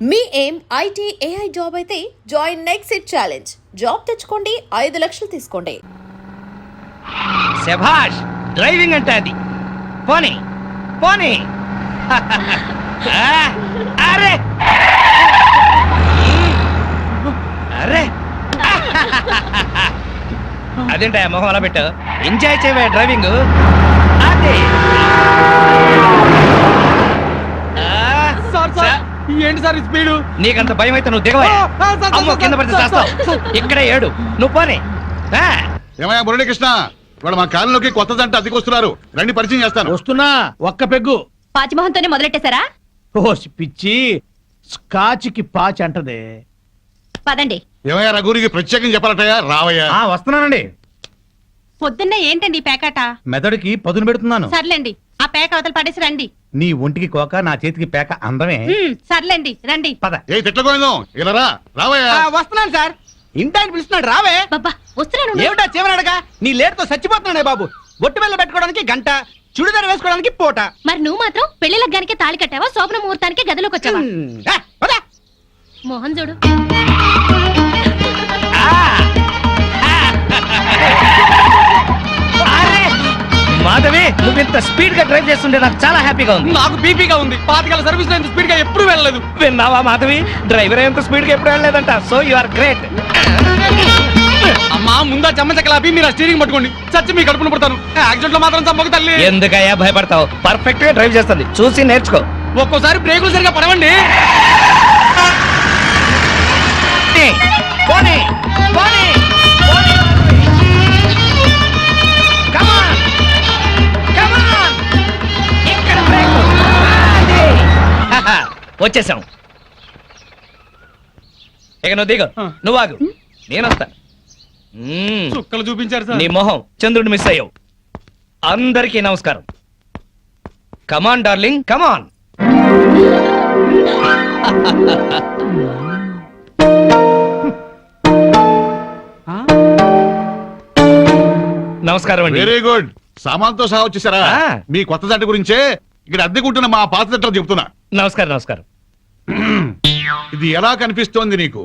మీ ఏం IT AI job అయితే join next it challenge. Job తెచ్చుకోండి, 5 లక్షలు తీసుకోండి. శభాష్, డ్రైవింగ్ అంటే అది. పోనీ పోనీ. అరే అరే అదేంటా మొహం అలా పెట్టు. ఎంజాయ్ చేయవే డ్రైవింగ్. అదే ఏంటి సార్ స్పీడ్? నీకంత భయం అయితే నువ్వు దిగవా. అమ్మో, కింద పడితే చేస్తావు. ఇక్కడే ఏడు, నువ్వు పోనీ. ఏమయ్యా మురళీకృష్ణ, వాడు మా కాలంలోకి కొత్త జంట అద్దెకొస్తున్నారు, రండి పరిచయం చేస్తాను. వస్తున్నా, ఒక్క పెగ్గు. పాచిమోహన్తోనే మొదలెట్టేశారా? ఓ పిచ్చి, స్కాచ్కి పాచి అంటదే. పదండి. ఏమయ్యా రఘురికి ప్రత్యేకం చెప్పాలటయ్యా, రావయ్యా. వస్తున్నానండి. పొద్దున్నే ఏంటండి పేకాట? మెదడుకి పదును పెడుతున్నాను. సర్లేండి, ఆ పేక అవతల పడేసి రండి. నీ ఒంటికి కోక, నా చేతికి పేక అందమే. సర్లేండి, రండి. పద. ఏ తిట్లకోయిందో ఇలా రా, రావయ్యా. వస్తున్నాను సార్. ఇంటాయన పిలుస్తున్నాడు, రావే. బాబా వస్తున్నాను. ఏమిటా చివరడగా? నీ లేటుతో చచ్చిపోతున్నాడే బాబు. బొట్టు బిళ్ళ పెట్టుకోవడానికి గంట, చుడిదారు వేసుకోవడానికి పూట. మరి నువ్వు మాత్రం పెళ్లి లగ్గానికి తాళి కట్టావా, శోభన ముహూర్తానికి గదిలోకి వచ్చావా? మోహన్ చూడు. మాధవి, నువ్వు ఇంత స్పీడ్ గా డ్రైవ్ చేస్తుంటే నాకు చాలా హ్యాపీగా ఉంది. నాకు బీపీగా ఉంది. పాతికల సర్వీస్ లో ఇంత స్పీడ్ గా ఎప్పుడు వెళ్ళలేదు. విన్నావా మాధవి, డ్రైవర్ ఎంత స్పీడ్ గా ఎప్పుడు వెళ్ళలేదంట. So you are great. అమ్మా, ముందా చెమ్మచక్కలాపి మీరు స్టీరింగ్ పట్టుకోండి. చచ్చి మీ కడుపును పుడతాను. యాక్సిడెంట్ లో మాత్రం చంపక తల్లి. ఎందుకయ్యా భయపడతావు? పర్ఫెక్ట్ గా డ్రైవ్ చేస్తుంది, చూసి నేర్చుకో. ఒక్కోసారి బ్రేకులు సరిగా పడవండి. పోనీ, పోనీ, పోనీ. Come on, come on. ఇక్కడ బ్రేకు. వచ్చేసాం. ఇక నువ్వు దిగు, నువ్వు ఆగు, నేను వస్తా. చుక్కలు చూపించారు సార్. నీ మొహం చంద్రుడు మిస్ అయ్యావు. అందరికీ నమస్కారం. కమాన్ డార్లింగ్, కమాన్. నమస్కారం అండి. Very good. సామాన్తో సహా వచ్చేసారా? ఆ. మీ కొత్త జంట గురించే ఇక్కడ అద్దెకుంటున్న మా పాత జంటలు చెప్తున్నా. నమస్కారం. నమస్కారం. ఇది ఎలా కనిపిస్తోంది నీకు?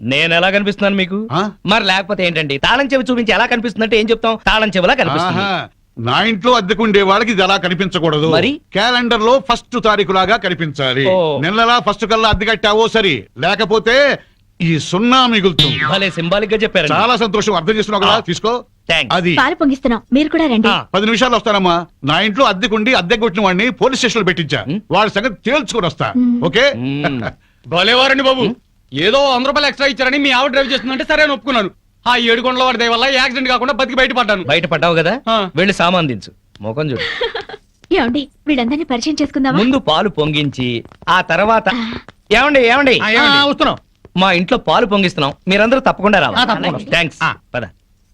నేను ఎలా కనిపిస్తున్నాను మీకు? ఆ? మరి లేకపోతే ఏంటండి, తాళం చెవి చూపించి ఎలా కనిపిస్తుందంటే ఏం చెప్తాం? తాళం చెవిలా కనిపిస్తుంది. ఆహా. నా ఇంట్లో అద్దెకుండే వాళ్ళకి ఇది ఎలా కనిపించకూడదు. మరి? క్యాలెండర్ లో ఫస్ట్ తారీఖు లాగా కనిపించాలి. ఓ. నెలలా ఫస్ట్ కల్లా అద్దె కట్టావో సరి, లేకపోతే ఈ సున్నా మిగులుతుంది. భలే సింబాలిక్ గా చెప్పారు. చాలా సంతోషం, అర్థం చేస్తున్నావు కదా. తీసుకో. థాంక్స్. అది పాలు పొంగిస్తున్నాం, మీరు కూడా రండి. 10 నిమిషాలు వస్తానమ్మా. నా ఇంట్లో అద్దెకుండి అద్దె కొట్టిన వాడిని పోలీస్ స్టేషన్ లో పెట్టించా. వాడి సంగతి తేల్చుకుని వస్తా. ఓకే. భలేవారండి బాబు. ఏదో 100 రూపాయలు ఎక్స్ట్రా ఇచ్చారని మీ ఆవిడ డ్రైవ్ చేస్తుందంటే సరే అని ఒప్పుకున్నాను. ఆ 7 కొండల వాడి దయ వల్ల యాక్సిడెంట్ కాకుండా బతికి బయటపడ్డాను. బయటపడ్డావు కదా, ఆ. వెళ్ళి సామాన్ దించు. మొఖం చూడు. ఏమండి, వీళ్ళందరినీ పరిచయం చేసుకుందామా? ముందు పాలు పొంగించి ఆ తర్వాత ఏమండి ఏమండి వస్తున్నాం. మా ఇంట్లో పాలు పొంగిస్తున్నాం, మీరందరూ తప్పకుండా తప్పకుండా. రావాలి. థాంక్స్. పద.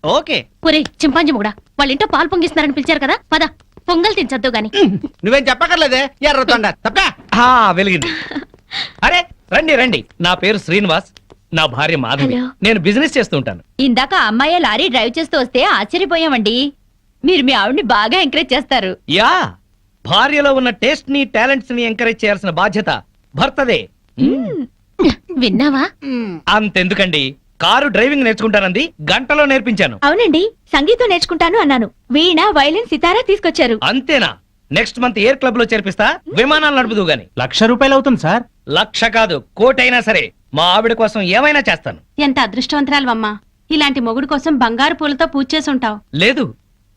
ఓకే. ఒరే చింపాంజీ కూడా వాళ్ళ ఇంట్లో పాలు పొంగిస్తున్నారని పిలిచారు కదా, పద పొంగల్ తినచద్దు గాని. నువ్వేం చెప్పక్కర్లేదే, ఎర్రతొండ తప్ప. వెలిగింది. అరే రండి రండి, నా పేరు శ్రీనివాస్, నా భార్య మాధవి. హలో. నేను బిజినెస్ చేస్తూ ఉంటాను. ఇందాక అమ్మాయి లారీ డ్రైవ్ చేస్తూ వస్తే ఆశ్చర్యపోయామండి. మీరు మీ ఆవిడ్ని బాగా ఎంకరేజ్ చేస్తారు. యా, భార్యలో ఉన్న టేస్ట్ ని టాలెంట్స్ ని ఎంకరేజ్ చేయాల్సిన బాధ్యత భర్తదే. విన్నావా? అంతెందుకండి, కారు డ్రైవింగ్ నేర్చుకుంటానంది, గంటలో నేర్పించాను. అవునండి, సంగీతం నేర్చుకుంటాను అన్నాను. వీణ, వైలిన్, సితారా తీసుకొచ్చారు. అంతేనా? నెక్స్ట్ మంత్ ఎయిర్ క్లబ్ లో చేర్పిస్తా, విమానాలు నడుపుదు గాని. ₹1,00,000 అవుతుంది సార్. 1,00,000 కాదు, 1,00,000 అయినా సరే మా ఆవిడ కోసం ఏమైనా చేస్తాను. ఎంత అదృష్టవంతరాలవమ్మా, ఇలాంటి మొగుడు కోసం బంగారు పూలతో పూజ చేసి ఉంటావు. లేదు,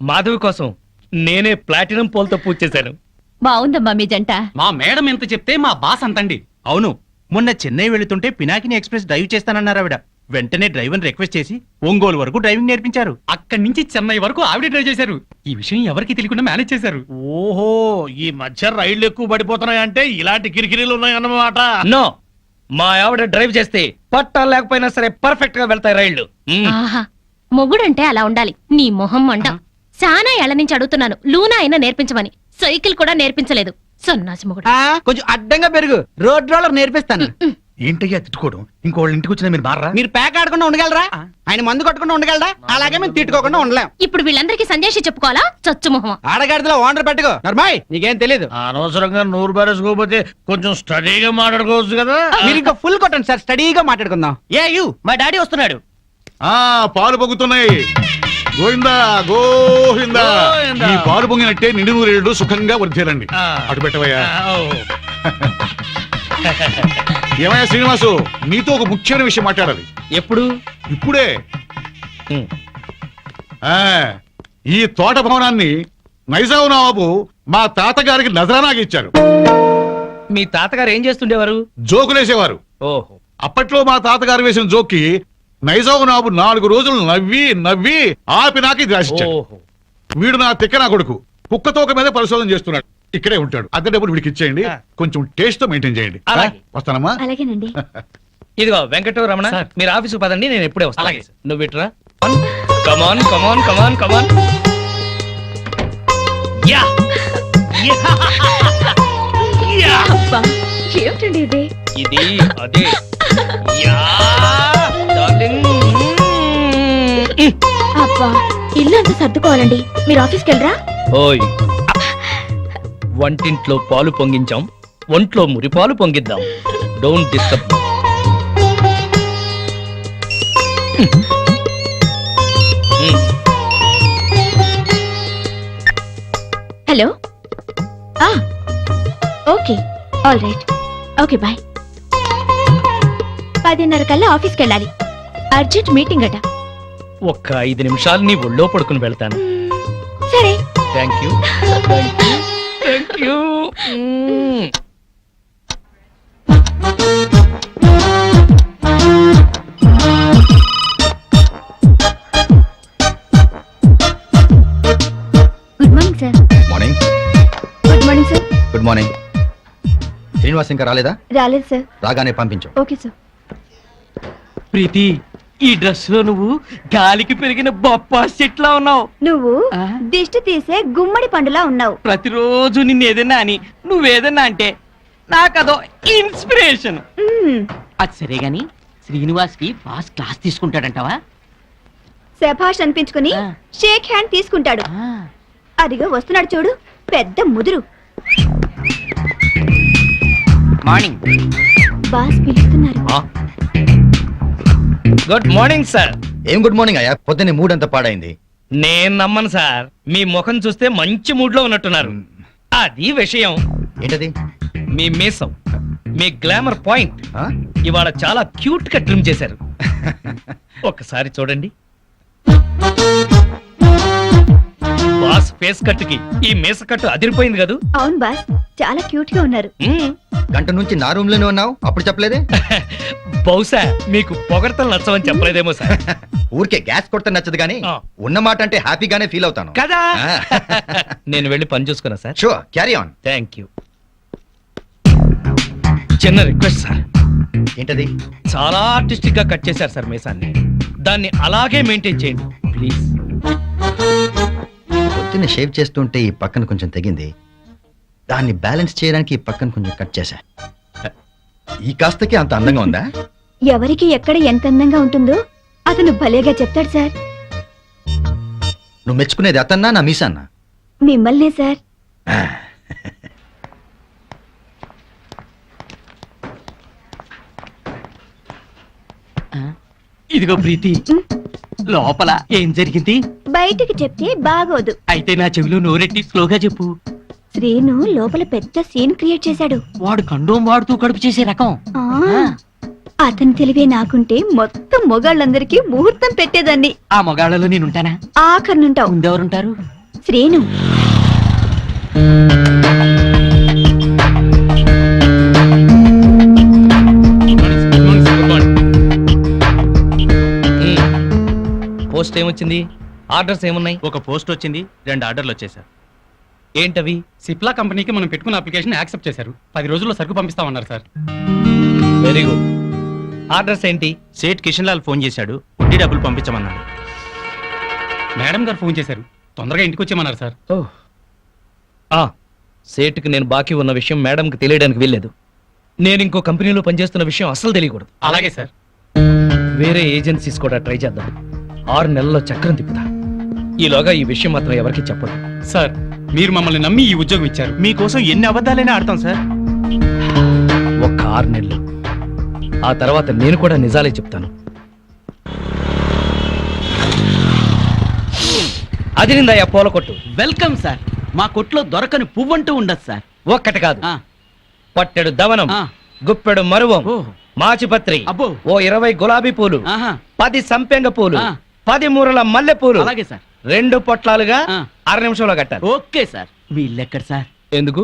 మాధవి కోసం నేనే ప్లాటినం పోల్తో పూజ చేశాను. బాగుందమ్మా మీ జంట. మా మేడం ఎంత చెప్తే మా బాస్ అంతండి. అవును, మొన్న చెన్నై వెళుతుంటే పినాకిని ఎక్స్ప్రెస్ డ్రైవ్ చేస్తానన్నారు ఆవిడ. వెంటనే డ్రైవర్ రిక్వెస్ట్ చేసి ఒంగోలు వరకు డ్రైవింగ్ నేర్పించారు. అక్కడి నుంచి చెన్నై వరకు ఆవిడ డ్రైవ్ చేశారు. ఈ విషయం ఎవరికి తెలియకుండా మేనేజ్ చేశారు. ఓహో, ఈ మధ్య రైళ్లు ఎక్కువ పడిపోతున్నాయంటే ఇలాంటి కిరికిరీలు ఉన్నాయన్నమాట. నో, మా ఆవిడ డ్రైవ్ చేస్తే పట్టాలు లేకపోయినా సరే పర్ఫెక్ట్ గా వెళ్తాయి రైళ్లు. ఆహా, మొగుడంటే అలా ఉండాలి. నీ మొహం మంట. చాలా ఏళ్ల నుంచి అడుగుతున్నాను, లూనా అయినా నేర్పించమని. సైకిల్ కూడా నేర్పించలేదు, సన్నాసి మొగుడు. కొంచెం అడ్డంగా పెరుగు, రోడ్ రోలర్ నేర్పిస్తాను. ఏంటయ్యా తిట్టుకోవడం ఇంకోళ్ళ ఇంటికి వచ్చినా మీరు మారా మీరు ప్యాక్ ఆడకుండా ఉండగలరా ఆయన మందు కొట్టకుండా ఉండగలరా అలాగే మేము తిట్టుకోకుండా ఉండలేం ఇప్పుడు వీళ్ళందరికీ సందేశం చెప్పుకోవాలా చచ్చు మొహం. ఆడగాడిలో ఓనర్ పెట్టుకో నర్మాయ్ నీకేం తెలీదు అనవసరంగా నూరు బారేసుకోకపోతే కొంచెం స్టడీగా మాట్లాడుకోవచ్చు కదా. మీరు ఇంకా ఫుల్ కొట్టండి సార్ స్టడీగా మాట్లాడుకుందాం ఏ యు మా డాడీ వస్తున్నాడు. ఆ పాలు పొంగుతున్నాయి. గోవిందా గోవిందా. గోవిందా. ఈ పాలు పొంగినట్టే నిండు నూరేళ్ళు సుఖంగా వర్ధేలండి. ఆ. అటు పెట్టవయ్యా. ఓ. ఏమయ్యా శ్రీనివాసు, నీతో ఒక ముఖ్యమైన విషయం మాట్లాడాలి. ఎప్పుడు? ఇప్పుడే. ఉమ్. ఆ ఈ తోట భవనాన్ని నైజాం నవాబు మా తాతగారికి నజరానాకి ఇచ్చారు. మీ తాతగారు ఏం చేస్తుండేవారు? జోకులేసేవారు. ఓహో. అప్పట్లో మా తాతగారు వేసిన జోక్కి నైజాం నవాబు 4 రోజులు నవ్వి నవ్వి ఆపి నాకి రాసిచ్చాడు. ఓహో. వీడు నా తిక్క నా కొడుకు కుక్కతోక మీద పరిశోధన చేస్తున్నాడు. ఇక్కడే ఉంటాడు. అద్దె డబ్బులు వీడికి ఇచ్చేయండి. కొంచెం టేస్ట్ తో మెయింటైన్ చేయండి. అలాగే. వస్తానమ్మా. అలాగేనండి. ఇదిగో వెంకటరావు రమణ, సార్. మీరు ఆఫీసు పదండి, నేను ఎప్పుడే వస్తాను. అలాగే. నువ్వు ఇట్రా. Come on come on come on come on. Yeah yeah. ఏమిటండి ఇది? ఇది అదే. Yeah darling. అబ్బా ఇల్లు అంతా సర్దుకోవాలండి. మీరు ఆఫీస్కి వెళ్ళరా? ఓయ్, వంటింట్లో పాలు పొంగించాం, ఒంట్లో మురిపాలు పొంగిద్దాం. Don't disturb. Hello. Okay all right. Okay bye. 10:30 కల్లా ఆఫీస్కి వెళ్ళాలి. అర్జెంట్ మీటింగ్ అట. ఒక్క 5 నిమిషాలు నీ ఒళ్ళో పడుకుని వెళ్తాను. సరే. Thank you thank you thank you. Good morning sir. Morning. Good morning sir. Good morning. Srinivas ఇంకా రాలేదా? రాలేదు సార్. రాగానే పంపించు. Okay sir. ప్రీతి ఈ డ్రెస్ లో నువ్వు గాలికి పెరిగిన బొప్పా చెట్లా ఉన్నావు. నువ్వు దిష్టి తీసే గుమ్మడి పండులా ఉన్నావు. ప్రతిరోజు నిన్ను ఏదైనా అని నువ్వేదన్నా అంటే నాకదో ఇన్స్పిరేషన్. అది సరే గాని శ్రీనివాస్ కి బాస్ క్లాస్ తీసుకుంటాడంటావా? శభాష్ అనిపించుకుని ఆ. షేక్ హ్యాండ్ తీసుకుంటాడు. అదిగో వస్తున్నాడు చూడు, పెద్ద ముదురు. మార్నింగ్. బాస్ పిలుస్తున్నారు. Good morning sir. ఏం గుడ్ మార్నింగ్ అయ్యా, పొద్దున్నే మూడ్ అంతా పాడైంది. నేను నమ్మను సార్, మీ ముఖం చూస్తే మంచి మూడ్ లో ఉన్నట్టున్నారు. అది విషయం. ఏంటది? మీ మీసం, మీ గ్లామర్ పాయింట్ ఆ? ఇవాళ చాలా క్యూట్ గా ట్రిమ్ చేశారు. ఒక్కసారి చూడండి. బాస్ ఫేస్ కట్ కి ఈ మీస కట్టు అదిరిపోయింది కదూ. అవును బాస్, చాలా క్యూట్ గా ఉన్నారు. మ్మ్. గంట నుంచి నా రూమ్ లోనే ఉన్నావు, అప్పుడు చెప్పలేదే? బహుశా మీకు పొగడతలు నచ్చవని చెప్పలేదేమో సార్. ఊరికే గ్యాస్ కొడితే నచ్చదు కానీ ఆ. ఉన్న మాట అంటే హ్యాపీగానే ఫీల్ అవుతాను కదా. నేను వెళ్ళి పని చూసుకున్నా sir. Sure, carry on. Thank you. చిన్న రిక్వెస్ట్ సార్. ఏంటది? చాలా ఆర్టిస్టిక్ గా కట్ చేశారు సార్ మీసాన్ని. దాన్ని అలాగే మెయింటైన్ చేయండి ప్లీజ్. పొద్దున్న షేవ్ చేస్తుంటే ఈ పక్కన కొంచెం తెగింది, దాన్ని బ్యాలెన్స్ చేయడానికి ఈ పక్కన కొంచెం కట్ చేశా. ఈ కాస్తకి అంత అందంగా ఉందా? ఎవరికి ఎక్కడ ఎంత అందంగా ఉంటుందో అతను భలేగా చెప్తాడు సార్. నువ్వు మెచ్చుకునేది అతన్నా నా మీసాన్నా? మిమ్మల్నే సార్. ఇదిగో ప్రీతి, లోపల ఏం జరిగింది బయటికి చెప్తే బాగోదు. అయితే నా చెవిలో నోరెట్టి స్లోగా చెప్పు. శ్రీను లోపల పెద్ద సీన్ క్రియేట్ చేశాడు. వాడు కండోం వాడుతూ కడుపు చేసే రకం. ఆ, అతని తెలివే నాకుంటే మొత్తం మొగాళ్ళందరికీ ముహూర్తం పెట్టేదాన్ని. ఆ మగాళ్ళలో నేనుంటానా? ఆఖరినుంటావు. ముందెవరుంటారు? శ్రీను. పోస్ట్ ఏమొచ్చింది? ఆర్డర్స్ ఏమున్నాయి? ఒక పోస్ట్ వచ్చింది, 2 ఆర్డర్లు వచ్చేసారు. ఏంటవి? సిప్లా కంపెనీకి మనం పెట్టుకున్న అప్లికేషన్ యాక్సెప్ట్ చేశారు. 10 రోజుల్లో సరుకు పంపిస్తామన్నారు సార్. Very good. ఆర్డర్స్ ఏంటి? సేట్ కిషన్ లాల్ ఫోన్ చేశాడు, వడ్డీ డబ్బులు పంపించమన్నాడు. మేడం గారు ఫోన్ చేశారు, తొందరగా ఇంటికి వచ్చేయమన్నారు సార్. సేటుకి నేను బాకీ ఉన్న విషయం మేడంకి తెలియడానికి వీల్లేదు. నేను ఇంకో కంపెనీలో పనిచేస్తున్న విషయం అస్సలు తెలియకూడదు. అలాగే సార్. వేరే ఏజెన్సీస్ కూడా ట్రై చేద్దాం. 6 నెలల్లో చక్రం తిప్పుతా. ఈలోగా ఈ విషయం మాత్రం ఎవరికి చెప్పదు. సార్ మీరు మమ్మల్ని నమ్మి ఈ ఉద్యోగం ఇచ్చారు. మీకోసం ఎన్ని అబద్ధాలైనా ఆడతాం సార్. ఒక్క 6 నెలలు. ఆ తర్వాత నేను కూడా నిజాలే చెప్తాను. అది నిందయ్యా పూల కొట్టు. Welcome sir. మా కొట్లో దొరకని పువ్వంటూ ఉండదు సార్. ఒక్కటి కాదు, ఆ, పట్టెడు దవనం, ఆ. గుప్పెడు మరువం, ఓ. మాచిపత్రి, అబ్బో. ఓ 20 గులాబీ పూలు, ఆహా. 10 సంపెంగ పూలు, ఆ. 10 మూరల మల్లె పూలు, అలాగే సార్. 2 పొట్లాలుగా ఆ. 6 నిమిషంలో కట్టాలి. Okay sir. వీళ్ళెక్కడ సార్? ఎందుకు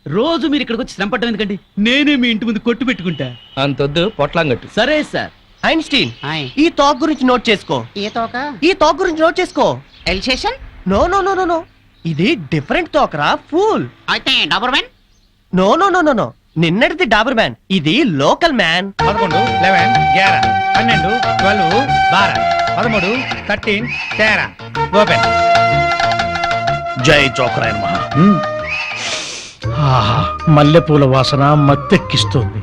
రోజు మీరు ఇక్కడికి వచ్చి శ్రమ పట్టడం ఎందుకండి? నేనే మీ ఇంటి ముందు కొట్టు పెట్టుకుంటా. అంతొద్దు, పొట్లాంగట్టు. సరే సార్. ఐన్స్టీన్, ఆయ్. ఈ టాక్ గురించి నోట్ చేసుకో. ఏ తోక? ఈ టాక్ గురించి నోట్ చేసుకో. Alsatian? No no no no no, ఇది డిఫరెంట్ టాక్ రా, ఫూల్. అయితే Doberman? No no no no no, నిన్నటిది డాబర్ మ్యాన్, ఇది లోకల్ మ్యాన్. 11, 11, 11, 12, 12, 12, 13, 13, 13. ఓపెన్. జై జోకరాయన్ మహా. మల్లెపూల వాసన మత్తెక్కిస్తుంది.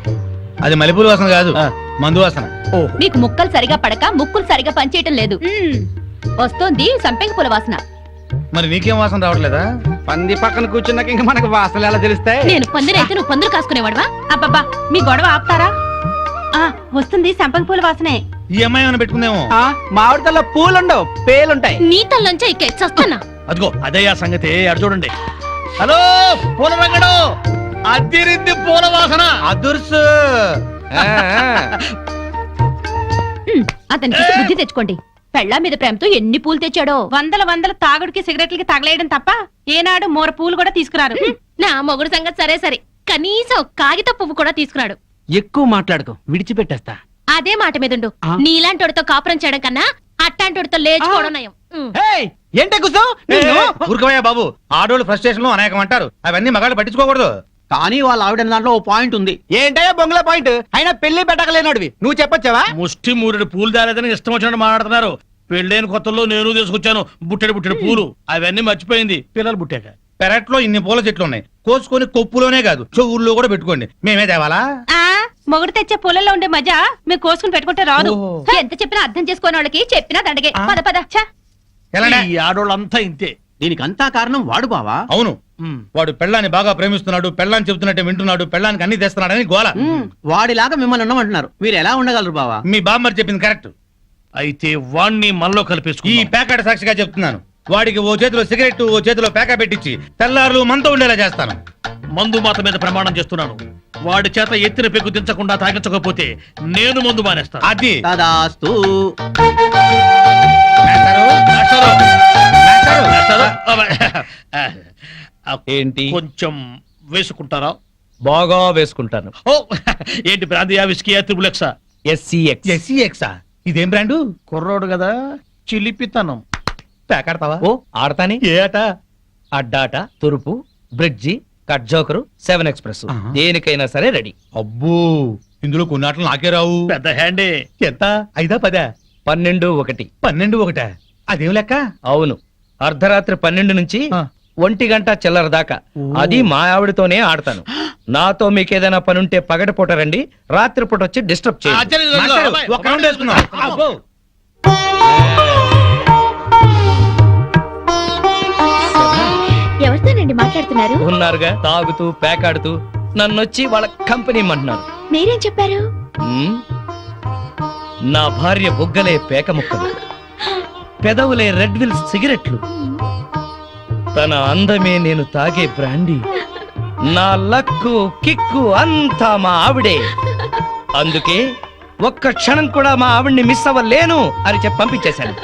అది మల్లెపూల వాసన కాదు, మందు వాసన. మీకు ముక్కలు సరిగా పడక ముక్కులు సరిగా పనిచేయటం లేదు. వస్తోంది సంపెంగ పూల వాసన. మరి నీకేం వాసన రావట్లేదా? పంది పక్కన కూర్చున్నాక ఇంకా మనకు వాసనలు ఎలా తెలుస్తాయి? నేను పందిరైతే నువ్వు పందులు కాసుకునేవాడవా? అబ్బబ్బా, మీ గొడవ ఆపుతారా? వస్తుంది సంపంగి పూల వాసనే. ఈ అమ్మాయి ఏమైనా పెట్టుకుందేమో. మామిడి తల్ల పూలుండవు, పేలుంటాయి. నీ తల్లంచే ఇక చస్తానా? అదిగో అదే ఆ సంగతి. అడు చూడండి. హలో పూల రంగడు, అద్దిరిద్ది పూల వాసన. అదుర్సు. అతనికి బుద్ధి తెచ్చుకోండి. పెళ్ళా మీద ప్రేమతో ఎన్ని పూలు తెచ్చాడో. వందల తాగుడికి సిగరెట్లకి తగలేయడం తప్ప ఏనాడు మోర పూలు కూడా తీసుకురారు. నా మొగుడు సంగతి సరే సరే, కనీసం కాగిత పువ్వు కూడా తీసుకున్నాడు. ఎక్కువ మాట్లాడుకో, విడిచిపెట్టేస్తా. అదే మాట మీదుండు. ఆ? నీలాంటోడితో కాపురం చేయడం కన్నా అట్టాంటోడితో లేచుకోవడం నయం. ఏంటే కూర్చో? ఊరుకోవయ్యా బాబు, ఆడోళ్ళు ఫ్రస్ట్రేషన్ లో అనేకం అంటారు. అవన్నీ మగాళ్ళు పట్టించుకోకూడదు. కానీ వాళ్ళ ఆవిడ దాంట్లో ఓ పాయింట్ ఉంది. ఏంటయ్యా బొంగుల పాయింట్? అయినా పెళ్లి పెట్టకలేనాడివి నువ్వు చెప్పొచ్చావా? ముష్టి మూరెడు పూలు దాలేదని ఇష్టం వచ్చినట్టు మాట్లాడుతున్నారు. పెళ్ళైన కొత్తలో నేను తీసుకొచ్చాను బుట్టెడు పూలు. అవన్నీ మర్చిపోయింది పిల్లలు పుట్టాక. పెరట్లో ఇన్ని పూల చెట్లు ఉన్నాయి. కోసుకొని కొప్పులోనే కాదు, చెవుల్లో కూడా పెట్టుకోండి. మేమే తేవాలా? మొగుడు తెచ్చే పూలలో ఉండే మజా మీరు కోసుకుని పెట్టుకుంటే రాదు. ఎంత చెప్పినా అర్థం చేసుకోని వాళ్ళకి చెప్పినా దండగే. పద పద. ఛ! ఎలానే? ఈ ఆడోళ్ళంతా ఇంతే. దీనికంతా కారణం వాడు బావా. అవును, వాడు పెళ్ళాన్ని బాగా ప్రేమిస్తున్నాడు, పెళ్ళాన్ని చెబుతున్నట్టే వింటున్నాడు, పెళ్ళానికి అన్ని తెస్తున్నాడని గోల. వాడిలాగా మిమ్మల్ని ఉండమంటున్నారు. మీరు ఎలా ఉండగలరు బావా? మీ బామ్మర్ చెప్పింది కరెక్ట్. అయితే వాణ్ణి మనలో ఈ కలిపేసుకు. ప్యాకెట్ సాక్షిగా చెప్తున్నాను. వాడికి ఓ చేతిలో సిగరెట్, ఓ చేతిలో ప్యాకెట్ పెట్టించి తెల్లారులు మనతో ఉండేలా చేస్తాను. మందు మాత మీద ప్రమాణం చేస్తున్నాను. వాడి చేత ఎత్తిన పెగ్గు దించకుండా తాగించకపోతే నేను మందు మానేస్తాను. అది తదాస్తు. మాస్టారు, మాస్టారు, మాస్టారు. ఏంటి? కొంచెం వేసుకుంటారా? బాగా వేసుకుంటాను. ఓ ఏంటి బ్రాందియా, విస్కీయా, త్రిబులెక్సా? SCX. SCX-ఆ? ఇదేం బ్రాండు? కుర్రోడు కదా, చిలిపితనం. ప్యాకెడతావా? ఓ ఆడతాని. ఏ ఆట? అడ్డాట, తురుపు, బ్రిడ్జి, కట్ జోకరు, 7 ఎక్స్ప్రెస్. దేనికైనా సరే రెడీ. అబ్బో, ఇందులో కొన్ని ఆటలు నాకే రావు. పెద్ద హ్యాండే. ఎంత? 5, 10? 12, 1. 12, 1? అదేం లెక్క? అవును, అర్ధరాత్రి 12 నుంచి 1 గంట చిల్లర దాకా. అది మా ఆవిడతోనే ఆడతాను. నాతో మీకేదైనా పనుంటే పగటిపూట రండి, రాత్రిపూట వచ్చి డిస్టర్బ్ చేయండి. మాస్టారు, ఒక రౌండ్ వేసుకుందాం. అబ్బో. ఎవరితోనండి మాట్లాడుతున్నారు? ఉన్నారుగా, తాగుతూ పేకాడుతూ నన్నొచ్చి వాళ్ళ కంపెనీ అంటున్నారు. మీరేం చెప్పారు? నా భార్య బుగ్గలే పేక ముక్కలు, పెదవులే రెడ్ విల్ సిగరెట్లు, తన అందమే నేను తాగే బ్రాండీ, నా లక్కు కిక్కు అంతా మా ఆవిడే. అందుకే ఒక్క క్షణం కూడా మా ఆవిడ్ని మిస్ అవ్వలేను అని చెప్పి పంపించేశాను.